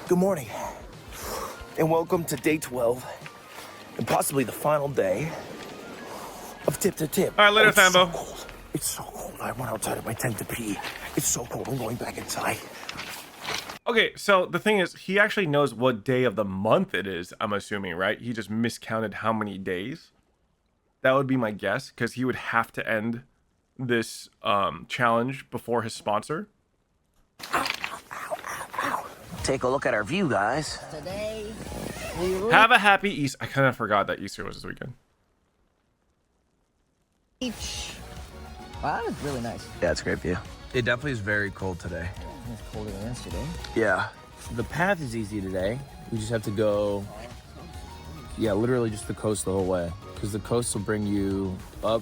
Good morning, and welcome to day 12, and possibly the final day of Tip to Tip. All right, later, Fambo. So cold. It's so cold. I went outside at my tent to pee. It's so cold. I'm going back inside. Okay, so the thing is, he actually knows what day of the month it is, I'm assuming, right? He just miscounted how many days. That would be my guess, because he would have to end this challenge before his sponsor. Take a look at our view, guys. Today, Have a happy Easter. I kind of forgot that Easter was this weekend. beach. Wow, that was really nice. Yeah, it's a great view. It definitely is very cold today. It's colder than yesterday. Yeah. The path is easy today. We just have to go, yeah, literally just the coast the whole way. Because the coast will bring you up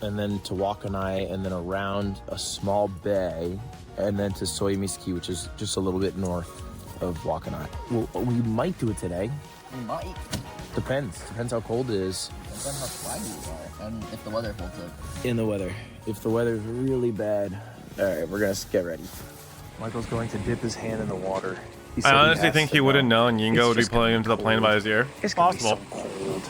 and then to Wakanai and then around a small bay and then to Soyimiski, which is just a little bit north of Wakanai. We might do it today. We might. Depends how cold it is. Depends on how flighty you are and if the weather holds up. In the weather. If the weather's really bad. All right, we're gonna get ready. Michael's going to dip his hand in the water. I honestly think he wouldn't know, and Yingo would be pulling him to the plane by his ear. It's possible. So cold.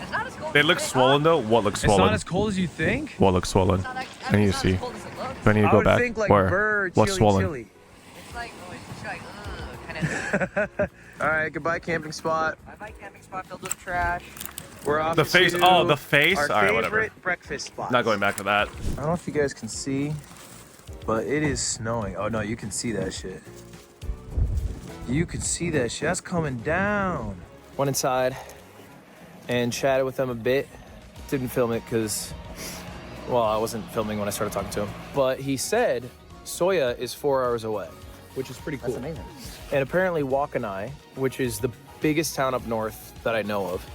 It's not as cold They look swollen though. What looks swollen? It's not as cold as you think. What looks swollen? I need to see. Do I need to go back? Think like Where? bird, What's chili, swollen? chili. It's like, kind of. All right, goodbye camping spot. Bye-bye camping spot filled with trash. We're off The face. to Oh, the face. our All right, whatever. favorite breakfast spot. Not going back to that. I don't know if you guys can see, but it is snowing. Oh no, you can see that shit. You can see that shit. That's coming down. Went inside and chatted with them a bit. Didn't film it because, well, I wasn't filming when I started talking to him. But he said Soya is 4 hours away, which is pretty cool. That's amazing. And apparently Wakanai, which is the biggest town up north that I know of,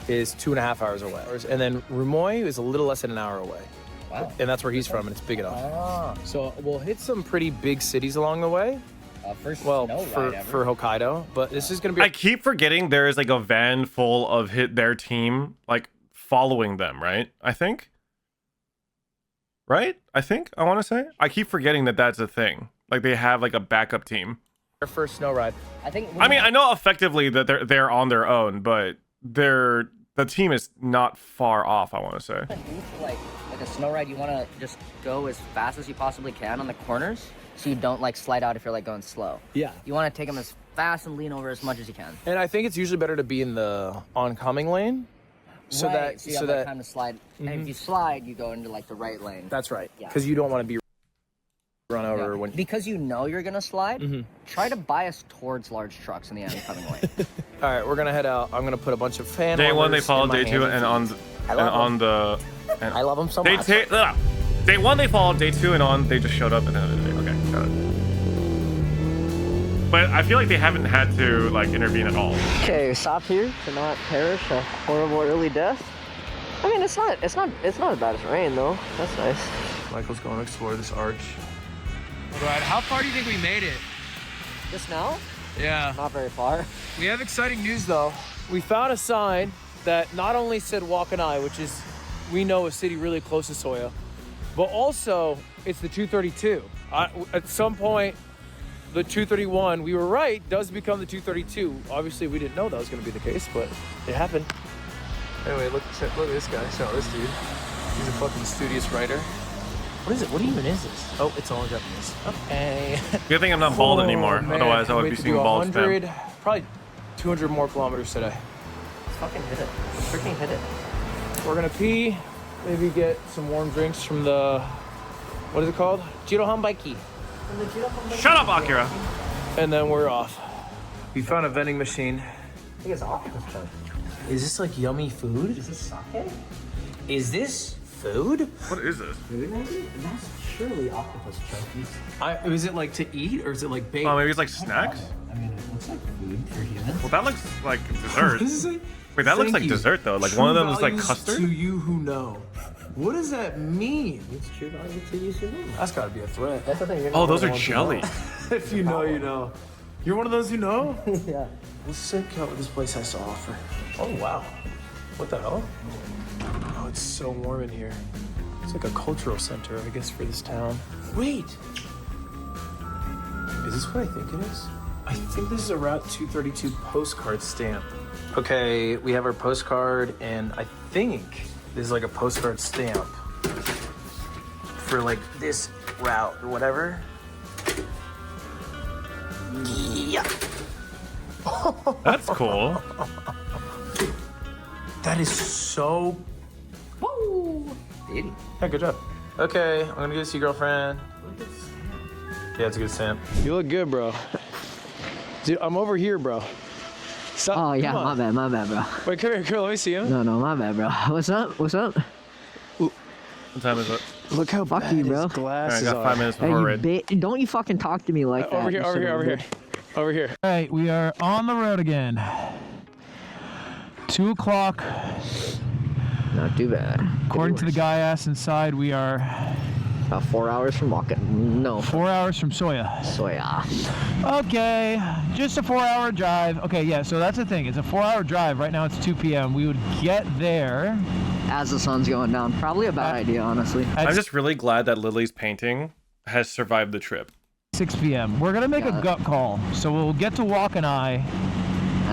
is 2.5 hours away. And then Rumoy is a little less than an hour away. Wow. And that's where he's from, and it's big enough. Ah. So we'll hit some pretty big cities along the way. First Well, snow for, ride ever. for Hokkaido, but this is gonna be. I keep forgetting there is like a van full of their team like following them, right? I think. Right? I want to say. I keep forgetting that that's a thing. Like they have like a backup team. Our first snow ride. I think. I mean, I know effectively that they're on their own, but the team is not far off, I want to say. Like a snow ride, you want to just go as fast as you possibly can on the corners, so you don't like slide out if you're like going slow. Yeah. You want to take them as fast and lean over as much as you can. And I think it's usually better to be in the oncoming lane, so Right, that you have like time to slide. And if you slide, you go into like the right lane. that's right. Yeah. Because you don't want to be run over Yeah. when. Because you know you're gonna slide, try to bias towards large trucks in the oncoming lane. All right, we're gonna head out. I'm gonna put a bunch of fan. Day one they warmers followed, in my day two, hands. and on the I love them so day much. day one they followed, day two and on they just showed up and then okay, got it. But I feel like they haven't had to like intervene at all. Okay, stop here to not perish a horrible early death. I mean, it's not as bad as rain though. That's nice. Michael's going to explore this arch. All right, how far do you think we made it? Just now? Yeah. Not very far. We have exciting news though. We found a sign that not only said Wakanai, which is, we know, a city really close to Soya, but also it's the 232. At some point, the 231, we were right, does become the 232. Obviously, we didn't know that was going to be the case, but it happened. Anyway, look at this guy. Show this dude. He's a fucking studious writer. What is it? What even is this? Oh, it's all Japanese. Okay. Good thing I'm not bald anymore. Man. Otherwise, I would We be have to seeing do bald spam. 100, probably 200 more kilometers today. Fucking hit it. Freaking hit it. We're gonna pee, maybe get some warm drinks from the, what is it called? Jirohan Baiki. Shut up, Akira. And then we're off. We found a vending machine. I think it's octopus chunk. Is this like yummy food? Is this sake? Is this food? What is this? Food maybe? That's surely octopus chunkies. Is it like to eat or is it like baked? Oh, maybe it's like snacks. I mean, it looks like food for humans. Well, that looks like dessert. What is it? Wait, that looks Thank like you. dessert though. Like True one of them is like values custard. To you who know. What does that mean? It's true value to you, human. That's gotta be a threat. That's the thing. Oh, those are jelly. If you know, you know. You're one of those who know? Yeah. Let's check out what this place has to offer. Oh, wow. What the hell? Oh, it's so warm in here. It's like a cultural center, I guess, for this town. Wait! Is this what I think it is? I think this is a Route 232 postcard stamp. Okay, we have our postcard, and I think this is like a postcard stamp for like this route or whatever. Yeah. That's cool. That is so. Woo! Dude. Yeah, good job. Okay, I'm gonna give this to your girlfriend. Yeah, it's a good stamp. You look good, bro. Dude, I'm over here, bro. Stop. Oh yeah, Come on. my bad, bro. Wait, come here, let me see him. No, my bad, bro. What's up? What's up? What time is it? Look how Fuck bad you, bro. his glasses I got 5 minutes Hey, before you raid. don't you fucking talk to me like that. Over here, you over here, son of over a here. bitch. Over here. All right, we are on the road again. 2 o'clock. Not too bad. According to the guy ass inside, we are About 4 hours from walking. No. 4 hours from Soya. So yeah. Okay, just a 4-hour drive. Okay, yeah, so that's the thing. It's a 4-hour drive. Right now it's 2 p.m. We would get there. As the sun's going down. Probably a bad idea, honestly. At I'm just really glad that Lily's painting has survived the trip. 6 p.m. We're gonna make a gut call. So we'll get to Walk and I.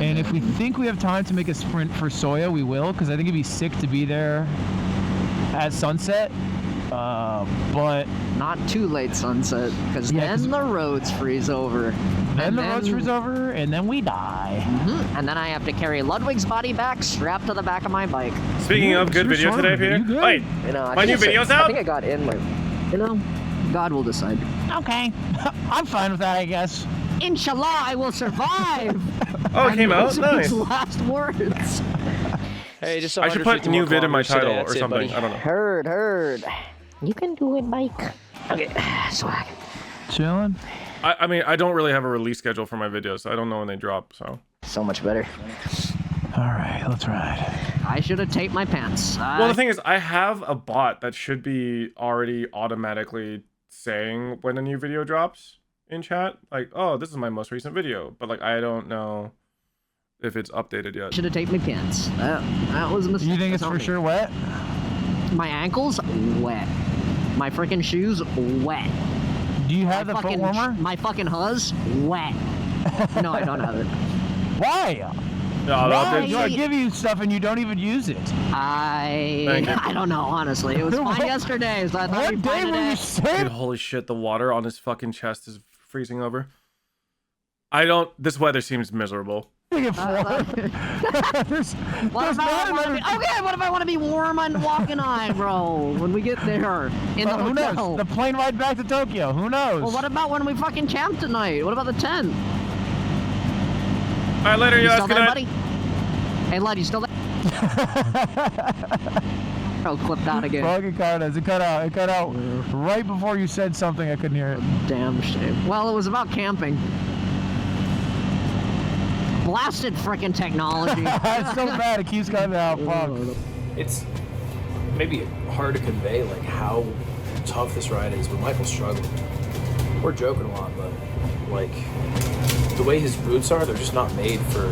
And if we think we have time to make a sprint for Soya, we will, because I think it'd be sick to be there at sunset. But Not too late sunset, because Yeah, 'cause- then the roads freeze over. then the roads freeze over, and then we die. And then I have to carry Ludwig's body back strapped to the back of my bike. Speaking of good you're video short, today, but Peter. you good. Wait, You know, I my new think video's I out? think I got in my. You know, God will decide. Okay, I'm fine with that, I guess. Inshallah, I will survive. Oh, it came out? Those are Nice. his last words. Hey, just I should put new vid in my title or something. I don't know. Heard. You can do it, Mike. Okay, swag. Chilling. I mean, I don't really have a release schedule for my videos, so I don't know when they drop, so. So much better. All right, let's ride. I should have taped my pants. Well, the thing is, I have a bot that should be already automatically saying when a new video drops in chat. Like, oh, this is my most recent video. But, like, I don't know if it's updated yet. Should have taped my pants. That was a mistake. You think it's That's for on me. sure wet? My ankles wet. My freaking shoes wet. Do you have the foot fucking warmer? My fucking huzz wet. No, I don't have it. Why? Yeah, the Why? update's I like, give you stuff and you don't even use it. Thank you. I don't know, honestly. It was fine yesterday, so I thought What it'd be fine day were you today. dude, sick? holy shit, the water on his fucking chest is freezing over. This weather seems miserable. There's What there's if I not want to another... be? Okay, what if I want to be warm on walking eye, bro? When we get there in the Who hotel. knows? The plane ride back to Tokyo. Who knows? Well, what about when we fucking camp tonight? What about the tent? All right, later, You guys. still Good there, night. buddy? Hey, Lud, you still there? Oh, clipped out again. Fucking Carlos, it cut out. It cut out right before you said something. I couldn't hear it. Damn shame. Well, it was about camping. Blasted frickin' technology. It's so bad. It keeps cutting out. Fuck. It's maybe hard to convey like how tough this ride is, but Michael's struggling. We're joking a lot, but like the way his boots are, they're just not made for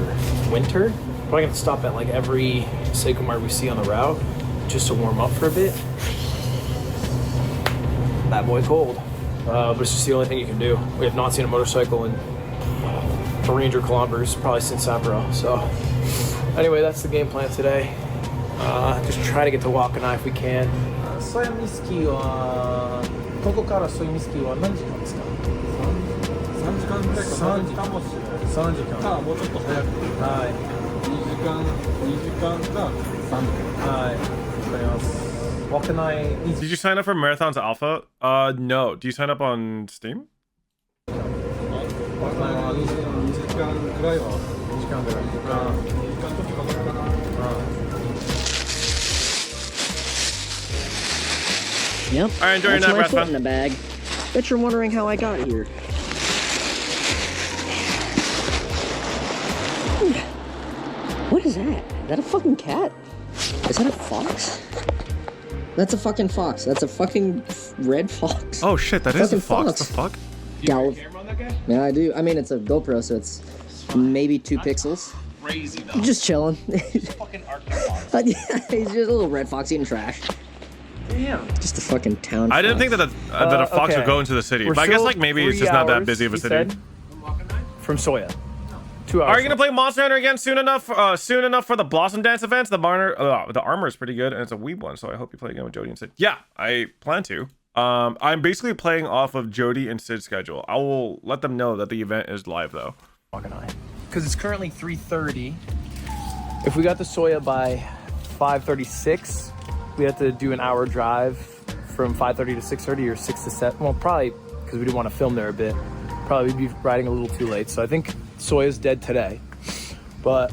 winter. Probably gonna stop at like every Seiko Mart we see on the route just to warm up for a bit. That boy cold, but it's just the only thing you can do. We have not seen a motorcycle in 300 kilometers probably since Sapporo. So anyway, that's the game plan today. Just try to get to Walk and I if we can. ソヤミスキーはここからソヤミスキーは何時間ですか？3時間ぐらいか3時間もしれない3時間かもうちょっと早くはい2時間か3時間はいわかります Walk and I Did you sign up for Marathon's Alpha? No. Do you sign up on Steam? 2時間ぐらいは2時間ぐらい2時間ちょっとかかるかな Yep. All right, enjoy your That's nap, my foot Rathbun. in the bag. Bet you're wondering how I got here. What is that? Is that a fucking cat? Is that a fox? That's a fucking fox. That's a fucking red fox. Oh shit, that is a Fucking fox. fox. The fuck? Gal- yeah, I do. I mean, it's a GoPro, so it's maybe 2 pixels. Crazy though. Just chilling. Fucking Arctic fox. Yeah, he's just a little red fox eating trash. Damn. Just a fucking town. I didn't fox. think that a fox okay. would go into the city. We're but I guess still like maybe it's 3 just not that hours, busy of a he city. said. from Soya. 2 hours. Are you gonna play Monster Hunter again soon enough? Soon enough for the Blossom Dance events? The armor is pretty good, and it's a weeb one, so I hope you play again with Jody and Sid. Yeah, I plan to. I'm basically playing off of Jody and Sid's schedule. I will let them know that the event is live though. Because it's currently 3:30. If we got the Soya by 5:36, we have to do an hour drive from 5:30 to 6:30 or 6 to 7. Well, probably because we didn't want to film there a bit. Probably be riding a little too late. So I think Soya's dead today. But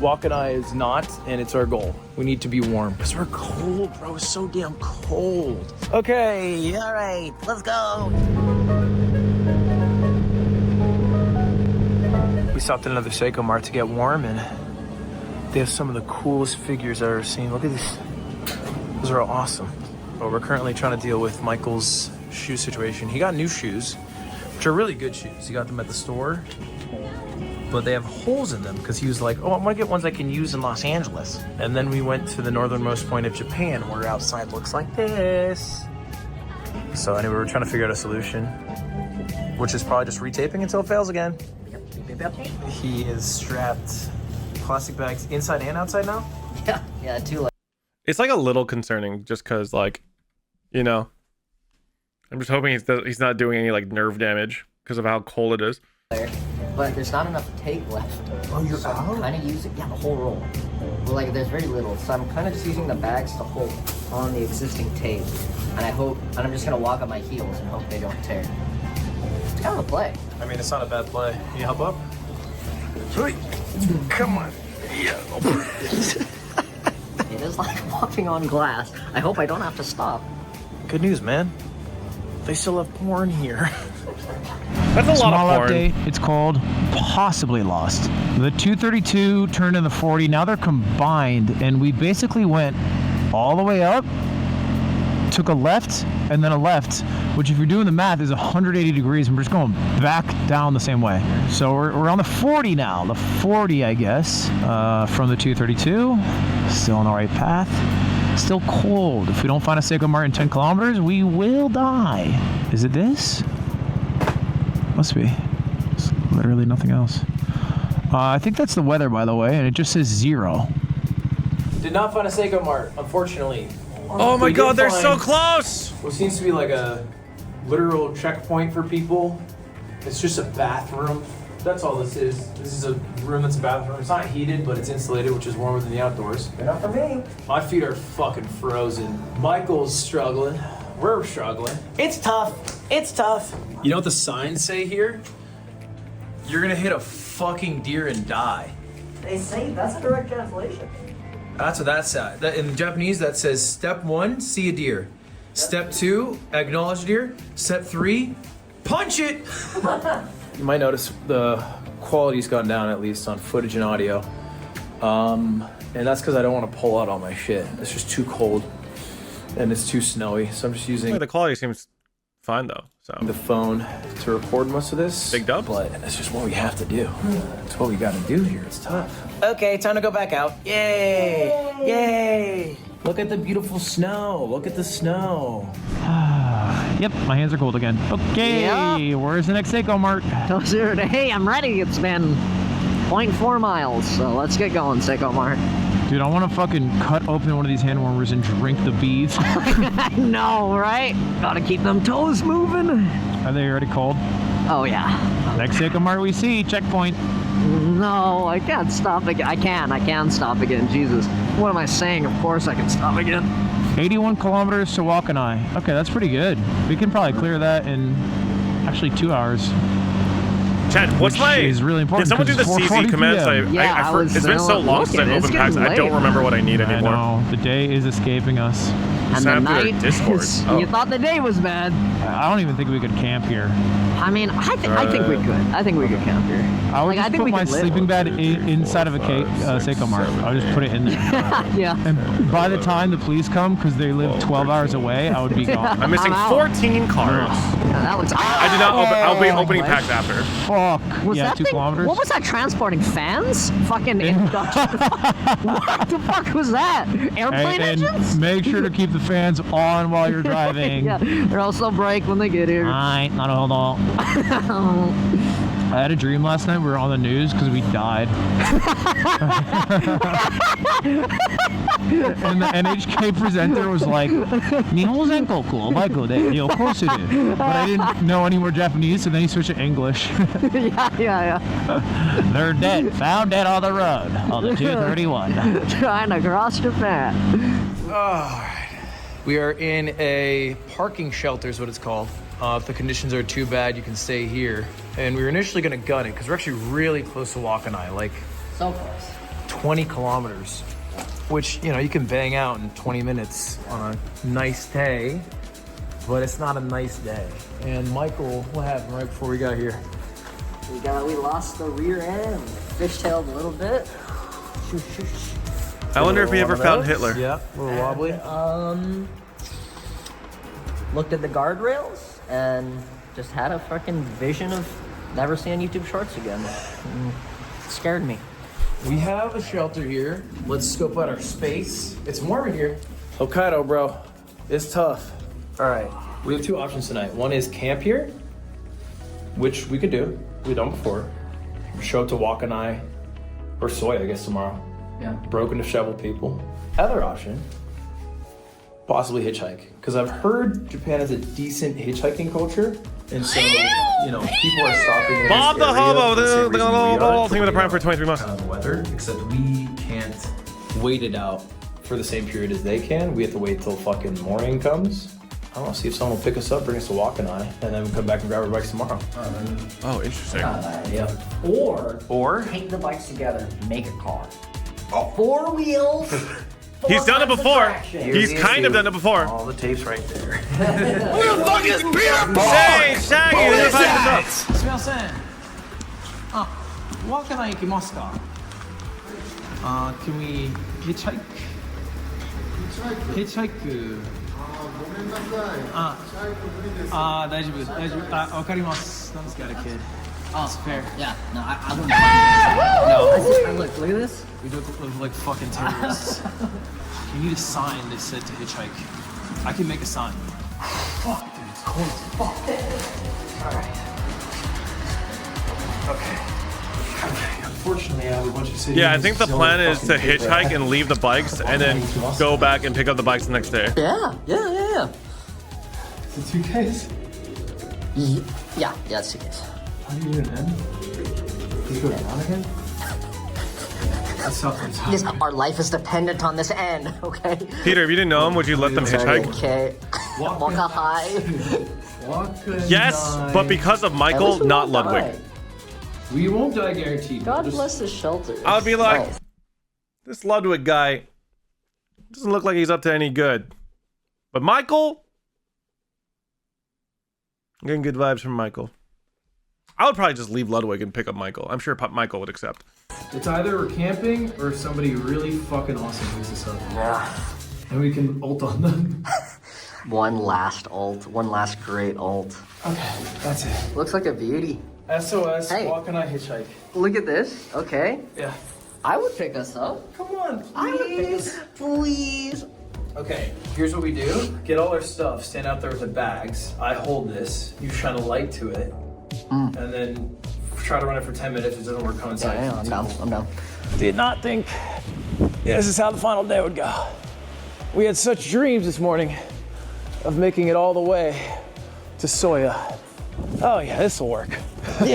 Walk and I is not, and it's our goal. We need to be warm because we're cold, bro. It's so damn cold. Okay, all right, let's go. We stopped at another Seiko Mart to get warm, and they have some of the coolest figures I've ever seen. Look at these. Those are awesome. But we're currently trying to deal with Michael's shoe situation. He got new shoes, which are really good shoes. He got them at the store, but they have holes in them because he was like, oh, I'm gonna get ones I can use in Los Angeles. And then we went to the northernmost point of Japan where outside looks like this. So anyway, we're trying to figure out a solution, which is probably just retaping until it fails again. He is strapped plastic bags inside and outside now? Yeah, too. It's like a little concerning just because, like, you know, I'm just hoping he's not doing any like nerve damage because of how cold it is. But there's not enough tape left. Oh, you're so out? I'm kind of using, yeah, the whole roll. Well, like, there's very little, so I'm kind of just using the bags to hold on the existing tape. And I'm just gonna walk on my heels and hope they don't tear. It's kind of a play. I mean, it's not a bad play. Can you help up? Come on. It is like walking on glass. I hope I don't have to stop. Good news, man. They still have porn here. That's a Small lot of porn. update. It's called Possibly Lost. The 232 turned in the 40. Now they're combined, and we basically went all the way up, took a left, and then a left, which if you're doing the math is 180 degrees, and we're just going back down the same way. So we're on the 40 now. The 40, I guess, from the 232. Still on the right path. Still cold. If we don't find a Seiko Mart in 10 kilometers, we will die. Is it this? Must be. It's literally nothing else. I think that's the weather, by the way, and it just says 0. Did not find a Seiko Mart, unfortunately. Oh my We god, did they're so find close! what seems to be like a literal checkpoint for people. It's just a bathroom. That's all this is. This is a room that's a bathroom. It's not heated, but it's insulated, which is warmer than the outdoors. Enough for me. My feet are fucking frozen. Michael's struggling. We're struggling. It's tough. It's tough. You know what the signs say here? You're gonna hit a fucking deer and die. They say that's a direct translation. That's what that said. In Japanese, that says step 1, see a deer. Step 2, acknowledge deer. Step 3, punch it. You might notice the quality's gone down, at least on footage and audio. And that's because I don't want to pull out all my shit. It's just too cold and it's too snowy. So I'm just using The quality seems fine though. So the phone to record most of this. Big dubs? But that's just what we have to do. It's what we got to do here. It's tough. Okay, time to go back out. Yay! Yay! Look at the beautiful snow. Look at the snow. Yep, my hands are cold again. Okay, Yeah. where's the next Seiko Mart? Hey, I'm ready. It's been 0.4 miles, so let's get going, Seiko Mart. Dude, I want to fucking cut open one of these hand warmers and drink the beads. I know, right? Gotta keep them toes moving. Are they already cold? Oh, yeah. Next Seiko Mart we see, checkpoint. No, I can't stop again. I can stop again. Jesus. What am I saying? Of course I can stop again. 81 kilometers to Walkenai. Okay, that's pretty good. We can probably clear that in actually 2 hours. Chad, what's Which my? is really important Did someone do the 'cause it's CZ 4:40 commands? PM. Yeah, It's been so long since I've it's opened packs. getting I don't late. remember what I need I anymore. know, the day is escaping us. And Sign the up to their night Discord. is, Oh. you thought the day was bad. I don't even think we could camp here. I mean, I think we could. I think we could camp here. I would Like, just I think put we my could live. sleeping bed inside of a Seiko Mart. I'll just put it in there. Yeah. And by the time the police come, because they live 12 hours away, I would be gone. I'm missing I'm out. 14 cards. That looks. I did not open. I'll be opening What? packs after. Fuck. Was Yeah, that 2 thing, kilometers. What was that transporting? Fans? Fucking. What the fuck was that? Airplane And engines? make sure to keep the fans on while you're driving. Yeah, they're also break when they get here. Alright, not hold on. I had a dream last night. We were on the news because we died. And the NHK presenter was like, "Nihon Senkoku, omaiko de yokosu." But I didn't know any more Japanese, so then he switched to English. yeah. They're dead. Found dead on the road on the 231. Trying to cross Japan. We are in a parking shelter is what it's called. If the conditions are too bad, you can stay here. And we were initially gonna gun it because we're actually really close to Wakanai, like So close. 20 kilometers, which, you know, you can bang out in 20 minutes on a nice day, but it's not a nice day. And Michael, what happened right before we got here? We lost the rear end. Fishtailed a little bit. I wonder if we ever found Hitler. Yeah, a little wobbly. Looked at the guardrails and just had a fucking vision of never seeing YouTube Shorts again. It scared me. We have a shelter here. Let's scope out our space. It's warm in here. Hokkaido, bro. It's tough. All right. We have two options tonight. One is camp here, which we could do. We've done before. Show up to Wakanai or Soy, I guess, tomorrow. Yeah. Broken disheveled people. Other option, possibly hitchhike. Because I've heard Japan has a decent hitchhiking culture. And so, you know, people are stopping in Bob this the area hobo, for the same the reason we are, little for, thing with the you prime know, for 23 months. kind of the weather, except we can't wait it out for the same period as they can. We have to wait till fucking morning comes. I don't know, see if someone will pick us up, bring us to Wakanai, and then we come back and grab our bikes tomorrow. Oh, interesting. Yeah. Or take the bikes together, make a car. 4 wheels. He's done it before. He's kind of done it before. All the tapes right there. Who the fuck is Peter Paul? Hey, Shaggy, Who you're is fucking that? up. すみません。あ、Wakanai行きますか? Can we hitchhike? Hitchhike. 大丈夫です。大丈夫。あ、わかります。なんですか、a kid. Oh, It's fair. Yeah, no, I wouldn't. No. Look at this. We don't look like fucking terrorists. You need a sign that said to hitchhike. I can make a sign. Fuck, dude, it's cold. Fuck. Alright. Okay. Unfortunately, I have a bunch of cities. Yeah, I think the plan is to hitchhike and leave the bikes and then go back and pick up the bikes the next day. Yeah. Is it 2 Ks? Yeah, it's 2 Ks. How do you do it then? Do you go down again? That's something. Yes, our life is dependent on this end, okay? Peter, if you didn't know him, would you let them hitchhike? Okay. Waka high. Yes, but because of Michael, not Ludwig. We won't die guaranteed. God bless the shelter. I would be like, Nice. this Ludwig guy doesn't look like he's up to any good. But Michael, I'm getting good vibes from Michael. I would probably just leave Ludwig and pick up Michael. I'm sure Michael would accept. It's either we're camping or somebody really fucking awesome picks us up. Yeah. And we can ult on them. One last great ult. Okay, that's it. Looks like a beauty. SOS, Hey. Wakanai hitchhike. Look at this. Okay. Yeah. I would pick us up. Come on, I would pick us up. Please. Okay, here's what we do. Get all our stuff, stand out there with the bags. I hold this, you shine a light to it, and then try to run it for 10 minutes. If it doesn't work, come inside. Yeah, I'm down. Did not think this is how the final day would go. We had such dreams this morning of making it all the way to Soya. Oh yeah, this will work. It's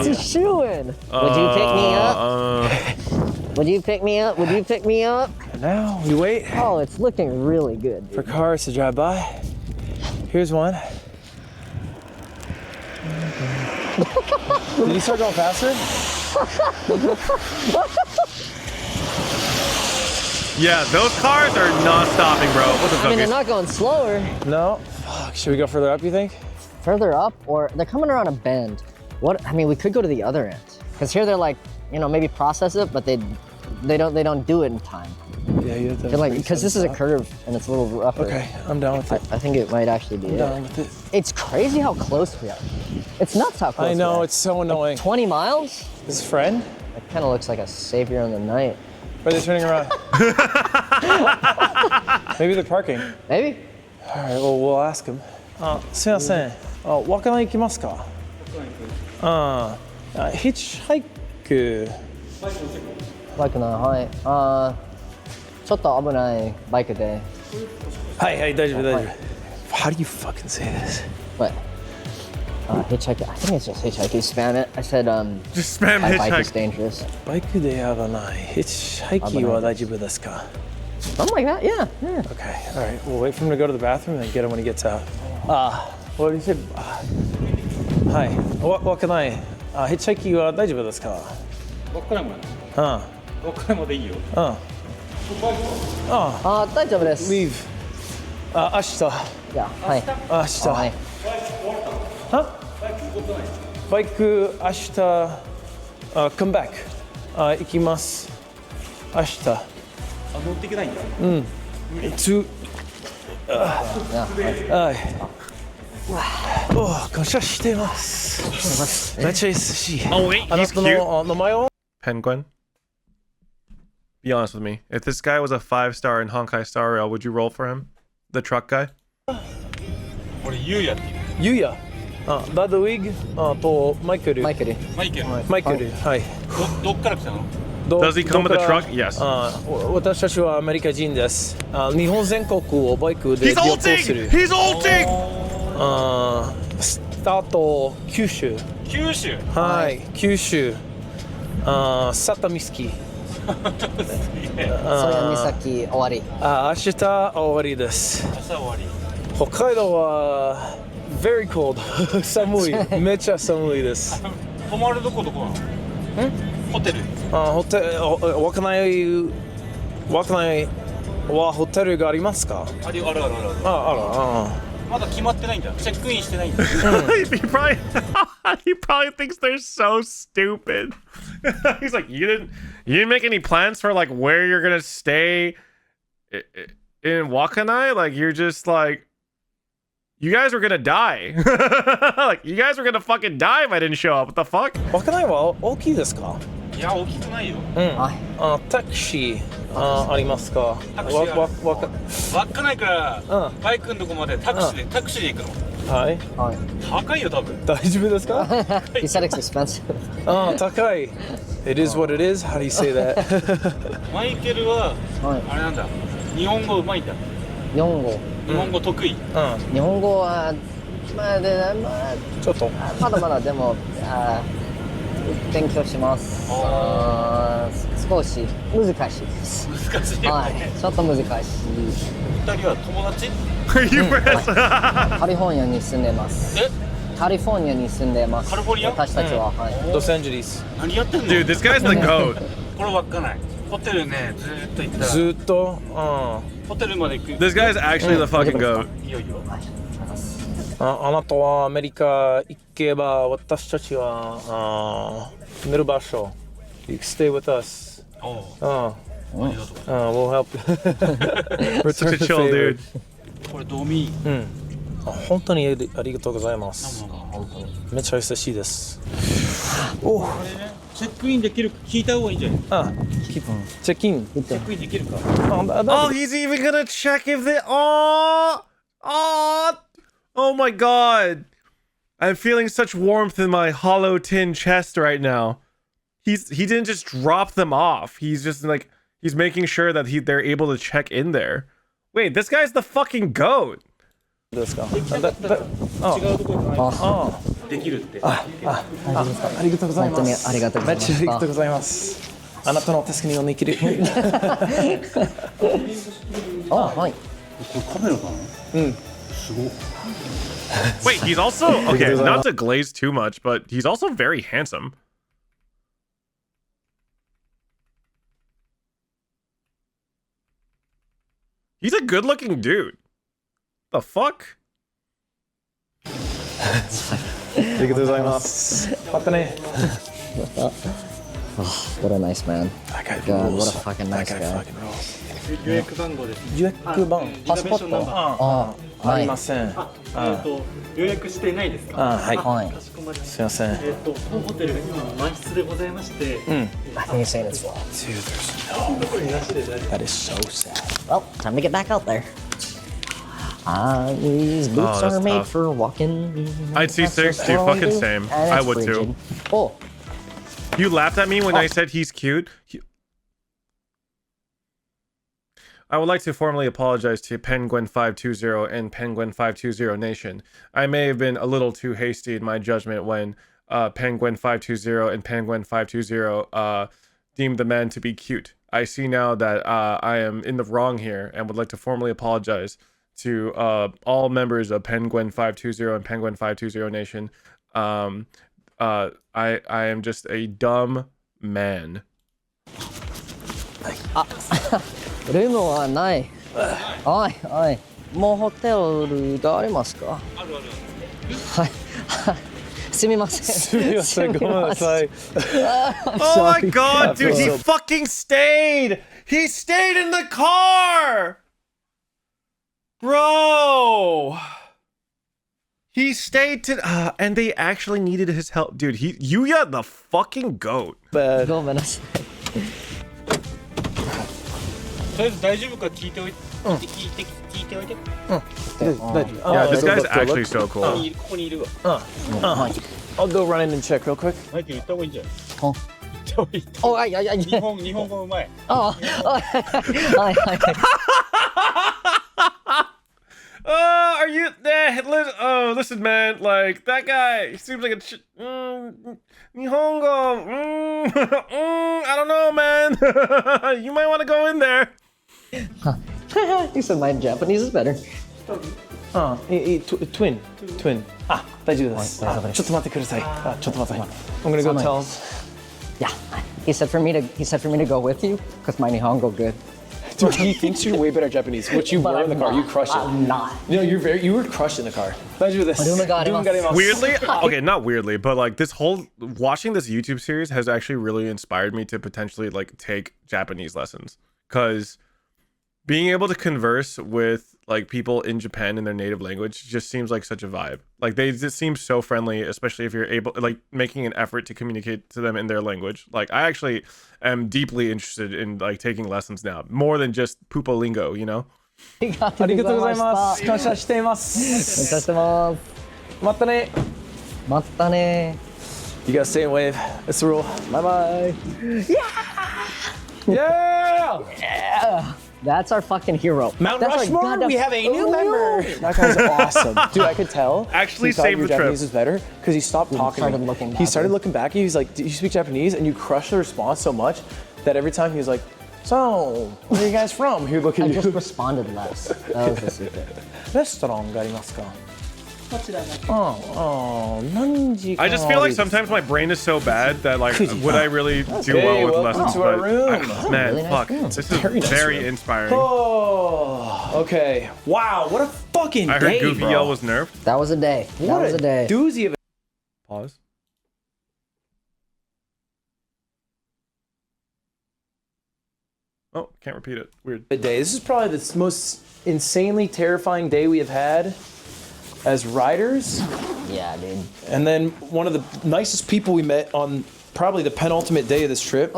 a shoo-in. Would you pick me up? Would you pick me up? Would you pick me up? And now we wait Oh, it's looking really good, for dude. cars to drive by. Here's one. Did you start going faster? Yeah, those cars are not stopping, bro. What's up, I mean, they're Cookies? not going slower. No. Fuck. Should we go further up, you think? Further up, or they're coming around a bend. What? I mean, we could go to the other end. Because here they're like, you know, maybe process it, but they don't do it in time. Yeah, you have to. They're like, because this is a curve and it's a little rougher. Okay, I'm down with it. I think it might actually be I'm it. down with it. It's crazy how close we are. It's nuts how close I we know, are. it's so annoying. 20 miles? His friend? It kind of looks like a savior in the night. Or they're turning around. Maybe they're parking. Maybe? All right, well, we'll ask him. すいません。Wakanai ikimasu ka? ヒッチハイク。バイクな、はい。ちょっと危ないバイクで。はいはい、大丈夫大丈夫。How do you fucking say this? What? Hitchhike. I think it's just hitchhike. You spam it. I said, Just spam my bike is hitchhike. dangerous. バイクで危ない。ヒッチハイキは大丈夫ですか？ Something like that. Yeah. Yeah. Okay, all right. We'll wait for him to go to the bathroom and then get him when he gets out. What did he say? Hi. What can I? ヒッチハイキは大丈夫ですか？どっからもどっからもでいいよ。大丈夫です。 Leave. 明日。いや、はい。明日。はい。バイク明日。Come back. 行きます。明日。乗っていけないんだ。はい。感謝してます。めっちゃいいし。Oh wait, あな he's た cute. の名前は？ Penguin. Be honest with me. If this guy was a 5-star in Honkai Star Rail, would you roll for him? The truck guy? 俺ゆうやっていう。ゆうや。バッドウィッグとマイケル。マイケル。マイケル。マイケル。はい。どっから来たの？ Does he come with a truck? Yes. 私たちはアメリカ人です。日本全国をバイクで He's 旅行する。 ulting! He's ulting! スタート九州。九州。はい。九州。サタミスキ。それは岬終わり。明日終わりです。朝終わり。北海道は very cold 寒い。めっちゃ寒いです。泊まるどこなの？ホテル。稚内はホテルがありますか？ある。まだ決まってないんだ。チェックインしてないんだ。he probably thinks they're so stupid. He's like, you didn't make any plans for like where you're gonna stay in Wakanai? Like you're just like, you guys were gonna die. Like you guys were gonna fucking die if I didn't show up. What the fuck? 稚内は大きいですか？いや大きくないよ。タクシーありますか？タクシーある。稚内からバイクのとこまでタクシーで行くの。はい。高いよ多分。大丈夫ですか？ He said it's expensive. 高い。It is what it is. How do you say that? マイケルはあれなんだ。日本語うまいんだ。日本語得意。日本語はちょっとまだでも勉強します。少し難しいです。難しいよね。ちょっと難しい。二人は友達？カリフォルニアに住んでます。カリフォルニアに住んでます。カリフォルニア？私たちはロサンゼルス。何やってんの？ Dude, this guy's the goat. これ稚内。ホテルねずーっと行ったら。ずっとホテルまで行く。 This guy's actually the fucking goat. いいよ。あなたはアメリカ行けば私たちは寝る場所。You can stay with us. We'll help. Such a chill dude. これドミー。本当にありがとうございます。めっちゃ優しいです。チェックインできるか聞いた方がいいんじゃない？チェックイン。チェックインできるか。Oh, he's even gonna check if they. Oh my god. I'm feeling such warmth in my hollow tin chest right now. He didn't just drop them off. He's just like he's making sure that they're able to check in there. Wait, this guy's the fucking goat. ですか？違うところできるって。ありがとうございます。本当にありがとうございます。めっちゃありがとうございます。あなたの助けにおにぎり。はい。これカメラかな？すごい。 Wait, he's also okay, not to glaze too much, but he's also very handsome. He's a good-looking dude. The fuck? ありがとうございます。またね。What a nice man. That guy God, what rules. a fucking That nice guy guy. fucking rules. 予約番号です。予約番。パスポート。ありません。予約してないですか？はい。はい。かしこまりましすいません。た。本ホテルが今満室でございまして。I think you're saying it's full. Dude, there's no way. That is so sad. Well, time to get back out there. These boots that's are made tough. for walking. I'd see six, dude. Fucking same. I would too. Oh, You laughed at me when I said he's cute. I would like to formally apologize to Penguin520 and Penguin520 Nation. I may have been a little too hasty in my judgment when Penguin520 and Penguin520 deemed the man to be cute. I see now that I am in the wrong here and would like to formally apologize to all members of Penguin520 and Penguin520 Nation. I am just a dumb man. ルームはない。はいはい。もうホテルがありますか？あるある。はい。すみません。すみません。ごめんなさい。 Oh my god, dude, he fucking stayed! He stayed in the car! Bro! He stayed to and they actually needed his help. Dude, Yuya the fucking goat. ごめんなさい。とりあえず大丈夫か聞いておいて。聞いておいて。 Yeah, this guy's actually so こ cool. こにいるわ。 I'll go run in and check real quick. マイケル行った方がいいんじゃない？ほん。行った方がいい。おあいやいやいや。日本語うまい。あはいはい。 Are you there? Listen, man. Like that guy, he seems like a Nihongo. I don't know, man. You might want to go in there. He said my Japanese is better. Twin. Ah, 大丈夫です。ちょっと待ってください。ちょっと待って。I'm gonna go tell him. Yeah. He said for me to go with you because my Nihongo good. Dude, he thinks you're way better at Japanese. What you But were in the I'm car, you not. crushed it. I'm not. No, you were crushed in the car. 大丈夫です。Arigato. Weirdly, okay, not weirdly, but like this whole watching this YouTube series has actually really inspired me to potentially like take Japanese lessons, because being able to converse with like people in Japan in their native language just seems like such a vibe. Like they just seem so friendly, especially if you're able like making an effort to communicate to them in their language. Like I actually am deeply interested in like taking lessons now, more than just Pupo lingo, you know? ありがとうございます。感謝しています。感謝してます。またね。またね。 You gotta stay and wave. That's the rule. Bye bye. Yeah! That's our fucking hero. Mount That's our Rushmore, goddamn- we have a new member. That guy's awesome. Dude, I could tell. Actually he thought saved your the trip. Japanese was better because he stopped talking. started looking He started backwards. looking back. He was like, "Do you speak Japanese?" And you crushed the response so much that every time he was like, "So, where are you guys from?" He would look at I you. just responded less. That was the secret. レストランがありますか? Oh, 何時間 I just feel like sometimes my brain is so bad that like would I really do Hey, well with welcome lessons? to our But room. man, Really nice fuck, room. this is Very very, nice room. inspiring. Oh, okay. Wow, what a fucking I heard day, Goofy bro. Yell was nerfed. That was a day. What That was a day. doozy of a Pause. Oh, can't repeat it. Weird. day. This is probably the most insanely terrifying day we have had as riders. Yeah, dude. And then one of the nicest people we met on probably the penultimate day of this trip. If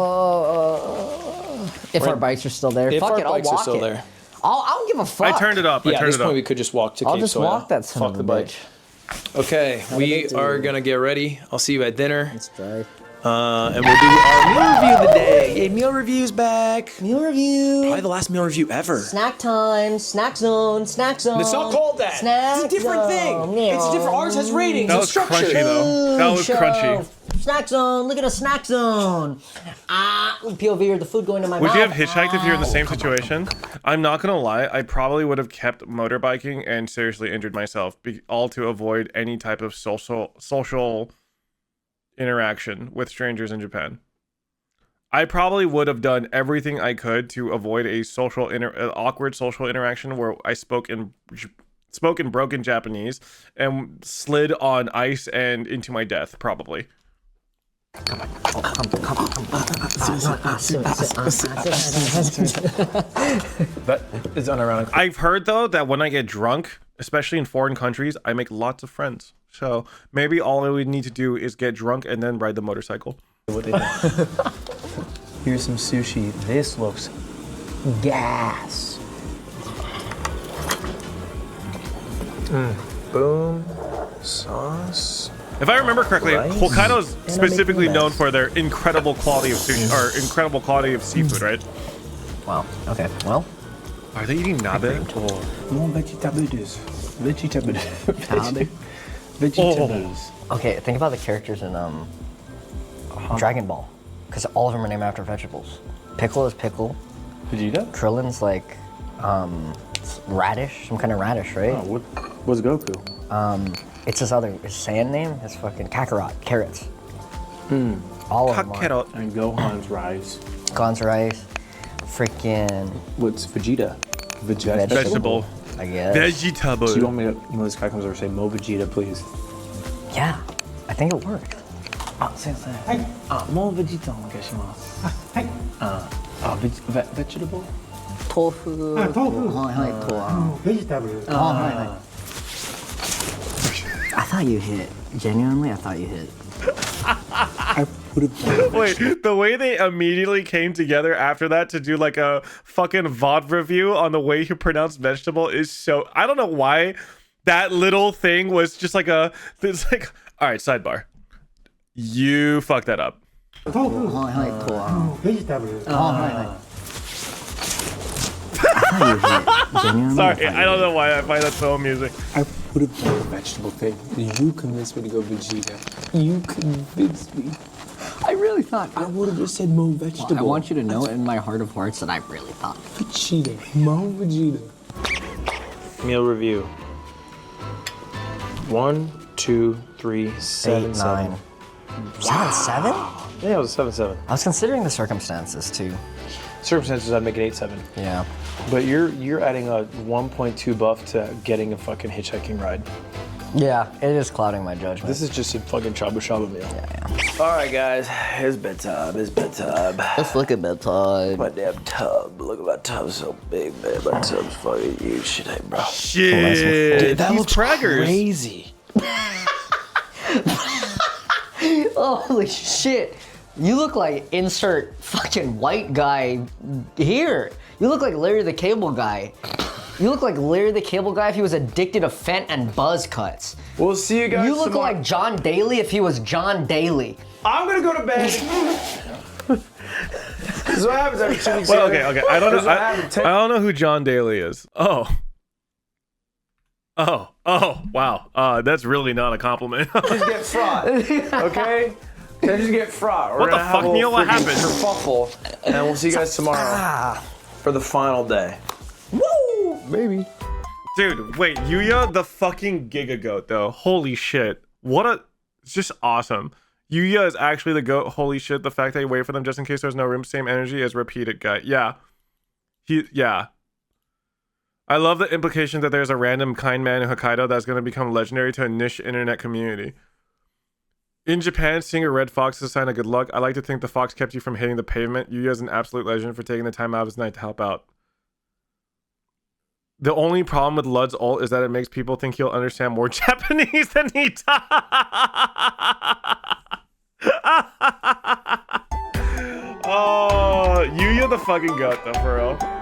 our bikes are still there, if fuck our it, bikes I'll are walk still it. there. I don't give a fuck. I turned it up. I Yeah, at turned this it point up. we could just walk to I'll Cape just Soya. walk that son Fuck of the a bike. bitch. Okay, we are gonna get ready. I'll see you at dinner. Let's drive. And we'll do our meal review of the day. Yay, meal review's back. Meal review. Probably the last meal review ever. Snack time. Snack zone. Snack zone. It's not called that. Snack It's a different zone. thing. It's a different. Ours has ratings That and was structure. crunchy though. That was Show. crunchy. Snack zone. Look at a snack zone. POV or the food going to my Would mouth. you have hitchhiked if you were in the same situation? I'm not gonna lie, I probably would have kept motorbiking and seriously injured myself, all to avoid any type of social interaction with strangers in Japan. I probably would have done everything I could to avoid a awkward social interaction where I spoke in broken Japanese and slid on ice and into my death, probably. That is unironic. I've heard though that when I get drunk, especially in foreign countries, I make lots of friends. So maybe all I would need to do is get drunk and then ride the motorcycle. Here's some sushi. This looks gas. Boom. Sauce. If I remember correctly, Rice. Hokkaido's And I'm specifically making a known mess. for their incredible quality of sushi, or incredible quality of seafood, right? Wow. Okay. Well, Are they eating nabe? More vegetables. Nabe? Vegetables. okay. Think about the characters in Dragon Ball, because all of them are named after vegetables. Piccolo is pickle. Vegeta? Krillin's like radish, some kind of radish, right? Oh, what's Goku? It's his other, his Saiyan name is fucking Kakarot, carrots. All of them are. Kakarot. And Gohan's rice. Gon's rice, freaking What's Vegeta? Vegetable. I guess. Vegetable. So you want me to, when this guy comes over, say, Mo Vegeta, please? Yeah, I think it worked. 先生。はい。もうベジタお願いします。はい。vegetable? 豆腐。はいはい、豆腐。ベジタブル。はいはい。I thought you hit. Genuinely, I thought you hit. I would have Wait, the way they immediately came together after that to do like a fucking VOD review on the way you pronounce vegetable is so... I don't know why that little thing was just like a... It's like... Alright, sidebar. You fucked that up. 豆腐。はいはい、豆腐。ベジタブル。はいはい。I thought you hit. Genuinely. Sorry, I don't know why I find that so amusing. I would have done the vegetable thing. You convinced me to go Vegeta. You convinced me. I really thought. I would have just said Mo Vegetable. I want you to know in my heart of hearts that I really thought. Vegeta. Mo Vegeta. Meal review. 1, 2, 3, 7, 8, 9. 7, 7? Yeah, it was 7-7. I was considering the circumstances too. Circumstances, I'd make it 8-7. Yeah. But you're adding a 1.2 buff to getting a fucking hitchhiking ride. Yeah, it is clouding my judgment. This is just a fucking shabu shabu meal. Yeah. All right, guys, it's bedtime. It's bedtime. Let's look at bedtime. My damn tub. Look at my tub, so big, man. My tub's fucking huge. Shit, hey, bro. Shit. Dude, that These looks braggers. crazy. Holy shit. You look like insert fucking white guy here. You look like Larry the Cable Guy. You look like Larry the Cable Guy if he was addicted to Fent and buzz cuts. We'll see you guys You look tomorrow. like John Daly if he was John Daly. I'm gonna go to bed. This is what happens every 2 weeks. Well, okay. I don't This is know. what happens. I don't know who John Daly is. Oh, wow. That's really not a compliment. Just get fraught, okay? Just get fraught. We're What the gonna have fuck, a little Neil? What freaking happened? kerfuffle, and we'll see you guys tomorrow for the final day. Woo, baby. Dude, wait, Yuya the fucking Giga Goat though. Holy shit. It's just awesome. Yuya is actually the goat. Holy shit. The fact that you wait for them just in case there's no room, same energy as repeated guy. Yeah. Yeah. I love the implication that there's a random kind man in Hokkaido that's going to become legendary to a niche internet community. In Japan, seeing a red fox is a sign of good luck. I like to think the fox kept you from hitting the pavement. Yuya is an absolute legend for taking the time out of his night to help out. The only problem with Lud's ult is that it makes people think he'll understand more Japanese than he does. Oh, Yuya the fucking goat though, for real.